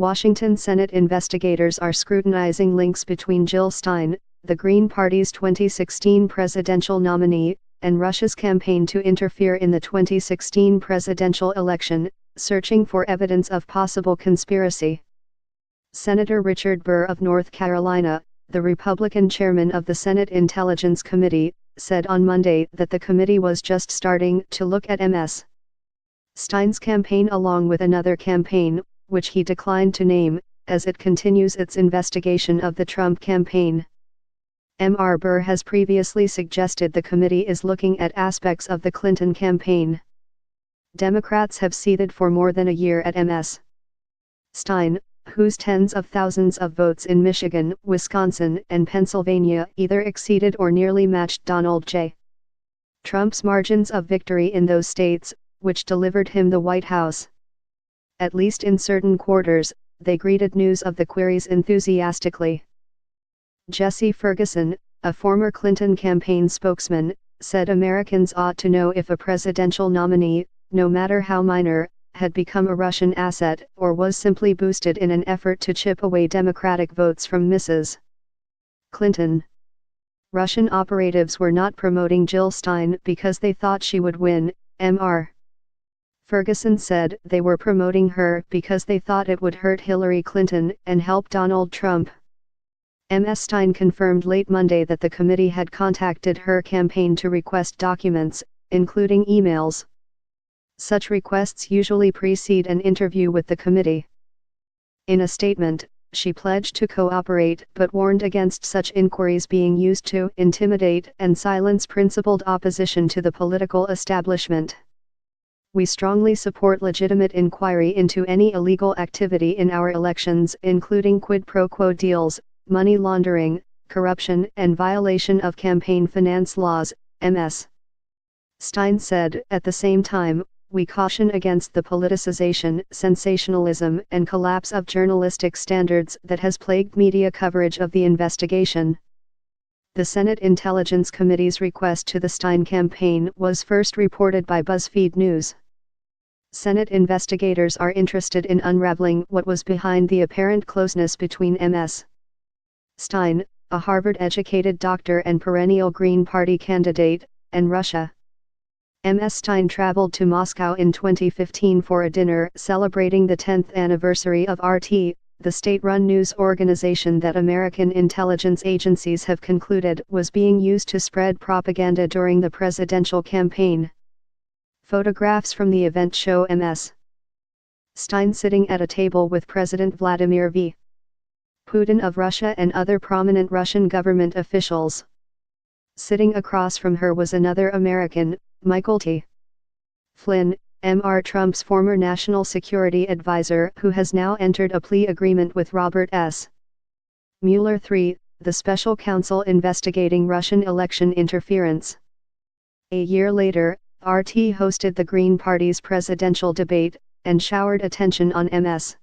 Washington Senate investigators are scrutinizing links between Jill Stein, the Green Party's 2016 presidential nominee, and Russia's campaign to interfere in the 2016 presidential election, searching for evidence of possible conspiracy. Senator Richard Burr of North Carolina, the Republican chairman of the Senate Intelligence Committee, said on Monday that the committee was just starting to look at Ms. Stein's campaign along with another campaign, which he declined to name, as it continues its investigation of the Trump campaign. Mr. Burr has previously suggested the committee is looking at aspects of the Clinton campaign. Democrats have seethed for more than a year at Ms. Stein, whose tens of thousands of votes in Michigan, Wisconsin, and Pennsylvania either exceeded or nearly matched Donald J. Trump's margins of victory in those states, which delivered him the White House. At least in certain quarters, they greeted news of the queries enthusiastically. Jesse Ferguson, a former Clinton campaign spokesman, said Americans ought to know if a presidential nominee, no matter how minor, had become a Russian asset or was simply boosted in an effort to chip away Democratic votes from Mrs. Clinton. Russian operatives were not promoting Jill Stein because they thought she would win, Mr. Ferguson said they were promoting her because they thought it would hurt Hillary Clinton and help Donald Trump. Ms. Stein confirmed late Monday that the committee had contacted her campaign to request documents, including emails. Such requests usually precede an interview with the committee. In a statement, she pledged to cooperate but warned against such inquiries being used to intimidate and silence principled opposition to the political establishment. We strongly support legitimate inquiry into any illegal activity in our elections, including quid pro quo deals, money laundering, corruption, and violation of campaign finance laws, Ms. Stein said. At the same time, we caution against the politicization, sensationalism, and collapse of journalistic standards that has plagued media coverage of the investigation. The Senate Intelligence Committee's request to the Stein campaign was first reported by BuzzFeed News. Senate investigators are interested in unraveling what was behind the apparent closeness between Ms. Stein, a Harvard-educated doctor and perennial Green Party candidate, and Russia. Ms. Stein traveled to Moscow in 2015 for a dinner celebrating the 10th anniversary of RT, the state-run news organization that American intelligence agencies have concluded was being used to spread propaganda during the presidential campaign. Photographs from the event show Ms. Stein sitting at a table with President Vladimir V. Putin of Russia and other prominent Russian government officials. Sitting across from her was another American, Michael T. Flynn, Mr. Trump's former national security advisor, who has now entered a plea agreement with Robert S. Mueller III, the special counsel investigating Russian election interference. A year later, RT hosted the Green Party's presidential debate, and showered attention on Ms.